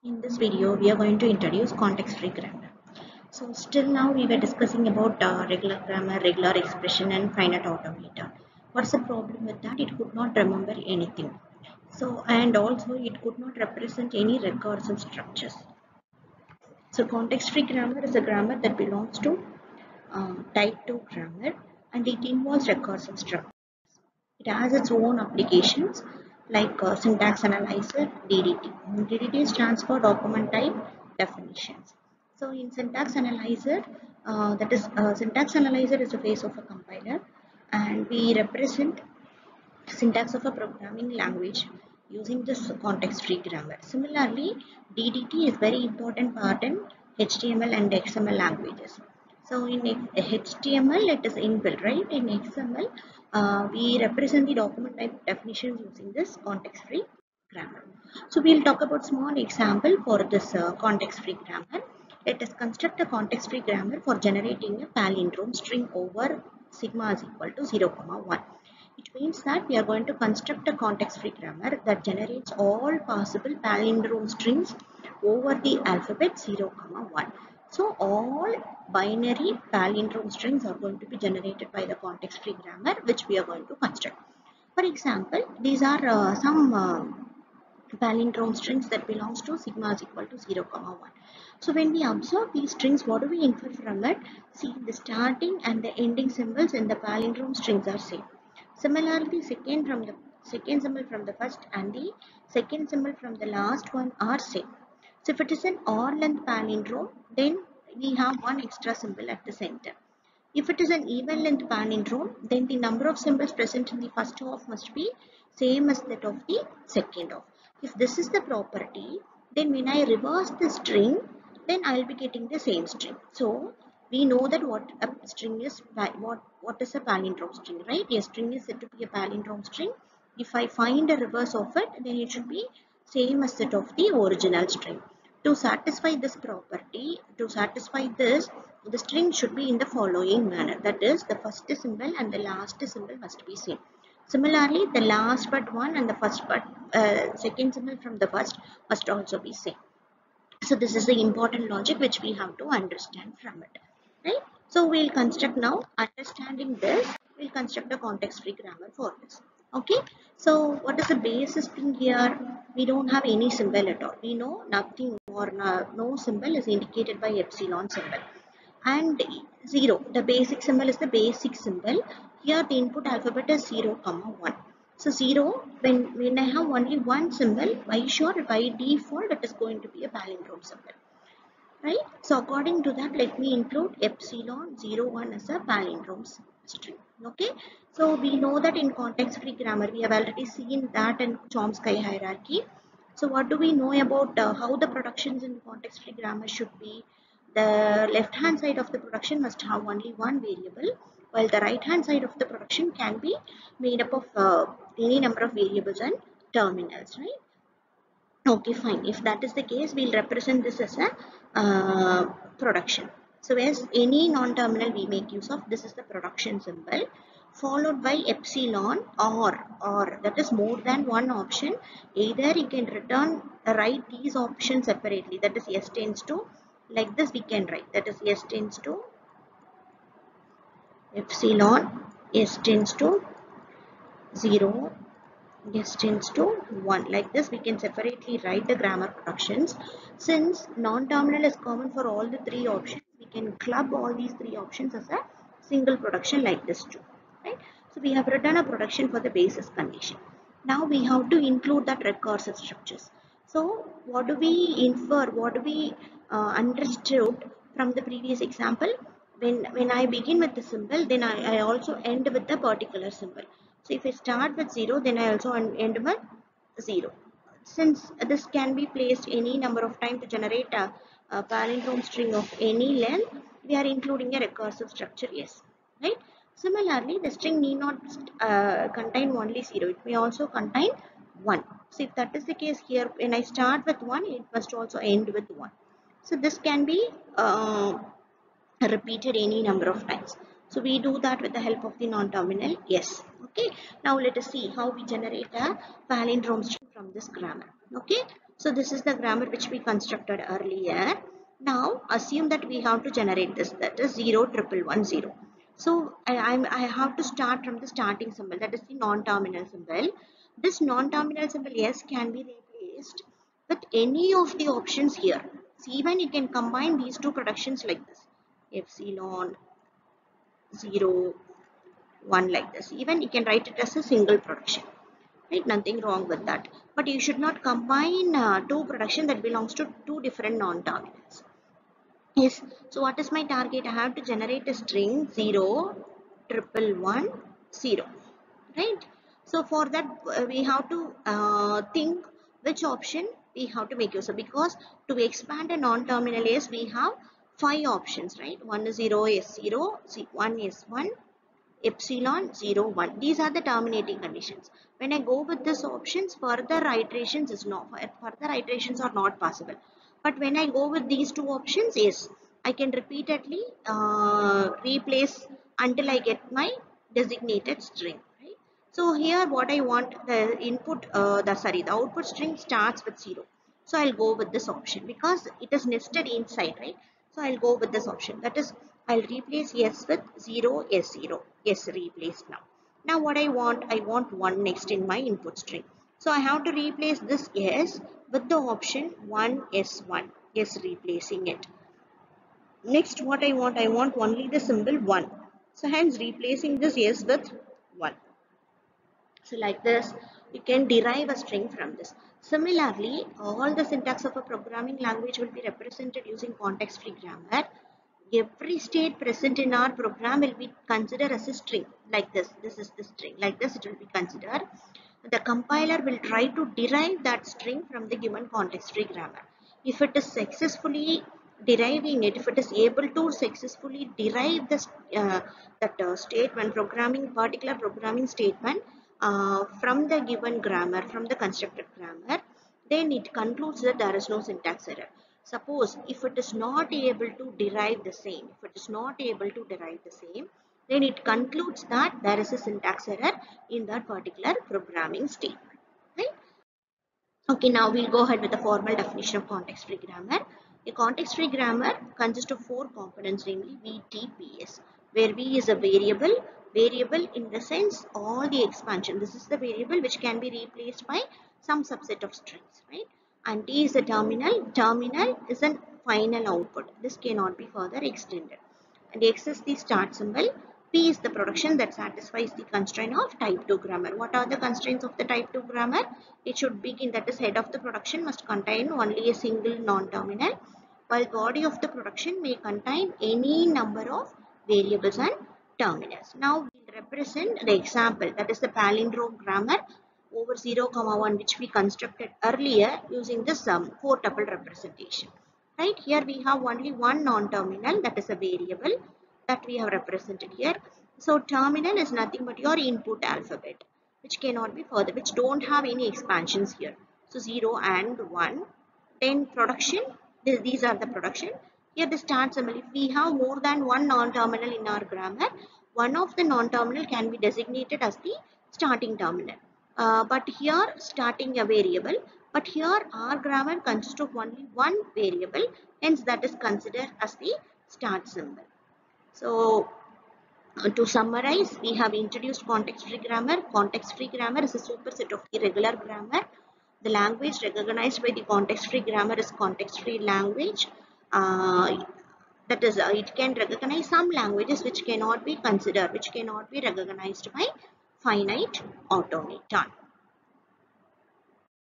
In this video, we are going to introduce context-free grammar. So still now we were discussing about regular grammar, regular expression and finite automata. What's the problem with that? It could not remember anything. So and also it could not represent any recursive structures. So context-free grammar is a grammar that belongs to type 2 grammar and it involves recursive structure. It has its own applications like syntax analyzer, DDT. DDT stands for document type definitions. So in syntax analyzer, syntax analyzer is a phase of a compiler, and we represent syntax of a programming language using this context-free grammar. Similarly, DDT is very important part in HTML and XML languages. So in HTML, it is inbuilt, right? In XML, we represent the document type definitions using this context-free grammar. So we'll talk about small example for this context-free grammar. Let us construct a context-free grammar for generating a palindrome string over sigma is equal to 0, 1. It means that we are going to construct a context-free grammar that generates all possible palindrome strings over the alphabet 0, 1. So all binary palindrome strings are going to be generated by the context-free grammar which we are going to construct. For example, these are some palindrome strings that belongs to sigma is equal to 0, 1. So when we observe these strings, what do we infer from it? See, the starting and the ending symbols in the palindrome strings are same. Similarly, second symbol from the first and the second symbol from the last one are same. So if it is an odd length palindrome, then we have one extra symbol at the center. If it is an even length palindrome, then the number of symbols present in the first half must be same as that of the second half. If this is the property, then when I reverse the string, then I will be getting the same string. So we know that what a string is, what is a palindrome string, right? A string is said to be a palindrome string. If I find a reverse of it, then it should be same as that of the original string. To satisfy this property, to satisfy this, the string should be in the following manner. That is, the first symbol and the last symbol must be same. Similarly, the last but one and the second symbol from the first must also be same. So this is the important logic which we have to understand from it, right? So we'll construct now, understanding this, we'll construct a context-free grammar for this. Okay, so what is the basis thing here? We don't have any symbol at all. We know nothing or no symbol is indicated by epsilon symbol. And 0, the basic symbol is the basic symbol. Here the input alphabet is 0, 1. So 0, when I have only one symbol, by default it is going to be a palindrome symbol, right? So according to that, let me include epsilon 0, 1 as a palindrome string. Okay, so we know that in context-free grammar, we have already seen that in Chomsky hierarchy. So what do we know about how the productions in context-free grammar should be? The left-hand side of the production must have only one variable, while the right-hand side of the production can be made up of any number of variables and terminals, right? Okay, fine. If that is the case, we'll represent this as a production. So as any non-terminal we make use of, this is the production symbol, followed by epsilon or that is more than one option. Either you can write these options separately. That is S tends to, like this we can write. That is S tends to epsilon, S tends to 0, S tends to 1. Like this we can separately write the grammar productions. Since non-terminal is common for all the three options, we can club all these three options as a single production like this too, right? So we have written a production for the basis condition. Now we have to include that recursive structures. So what do we infer, what do we understood from the previous example? When I begin with the symbol, then I also end with the particular symbol. So if I start with 0, then I also end with 0. Since this can be placed any number of times to generate a palindrome string of any length, we are including a recursive structure, yes, right? Similarly, the string need not contain only 0. It may also contain 1. So if that is the case here, when I start with 1, it must also end with 1. So this can be repeated any number of times. So we do that with the help of the non-terminal yes. Okay. Now let us see how we generate a palindrome string from this grammar. Okay. So this is the grammar which we constructed earlier. Now assume that we have to generate this, that is 0 1 1 0. So I have to start from the starting symbol, that is the non-terminal symbol. This non-terminal symbol S can be replaced with any of the options here. So even you can combine these two productions like this, epsilon 0 1 like this. Even you can write it as a single production. Right, nothing wrong with that. But you should not combine two production that belongs to two different non-terminals. Yes, so what is my target? I have to generate a string 0 1 1 0. Right? So for that we have to think which option we have to make use of, because to expand a non-terminal is we have 5 options, right? 1 is 0 is 0, 1 is 1, epsilon 0 1. These are the terminating conditions. When I go with these options, further iterations are not possible. But when I go with these two options, yes, I can repeatedly replace until I get my designated string. Right? So here what I want, the output string starts with 0. So I'll go with this option because it is nested inside, right? So I'll go with this option. That is, I'll replace S with 0 S0. S replaced now. Now what I want 1 next in my input string. So I have to replace this S with the option 1 S1. S replacing it. Next what I want only the symbol 1. So hence replacing this S with 1. So like this, you can derive a string from this. Similarly, all the syntax of a programming language will be represented using context-free grammar. Every state present in our program will be considered as a string. Like this is the string. Like this it will be considered. The compiler will try to derive that string from the given context-free grammar. If it is successfully deriving it, if it is able to successfully derive this statement, particular programming statement from the given grammar, from the constructed grammar, then it concludes that there is no syntax error. Suppose if it is not able to derive the same, then it concludes that there is a syntax error in that particular programming statement. Right? Okay, now we'll go ahead with the formal definition of context-free grammar. A context-free grammar consists of 4 components, namely VTPS, where V is a variable in the sense all the expansion. This is the variable which can be replaced by some subset of strings, right? And T is a terminal. Terminal is a final output. This cannot be further extended. And X is the start symbol. P is the production that satisfies the constraint of type 2 grammar. What are the constraints of the type 2 grammar? It should begin, that is, head of the production must contain only a single non-terminal, while body of the production may contain any number of variables and terminals. Now we'll represent the example, that is the palindrome grammar over 0, 1, which we constructed earlier using this 4-tuple representation. Right, here we have only one non-terminal, that is a variable that we have represented here. So terminal is nothing but your input alphabet, which cannot be further, which don't have any expansions here. So 0 and 1. Then production, these are the production. Here the start symbol. If we have more than one non-terminal in our grammar, one of the non-terminal can be designated as the starting terminal. But here starting a variable, but here our grammar consists of only one variable, hence that is considered as the start symbol. So to summarize, we have introduced context-free grammar. Context-free grammar is a superset of the regular grammar. The language recognized by the context-free grammar is context-free language. That is, it can recognize some languages which cannot be considered, which cannot be recognized by finite automaton.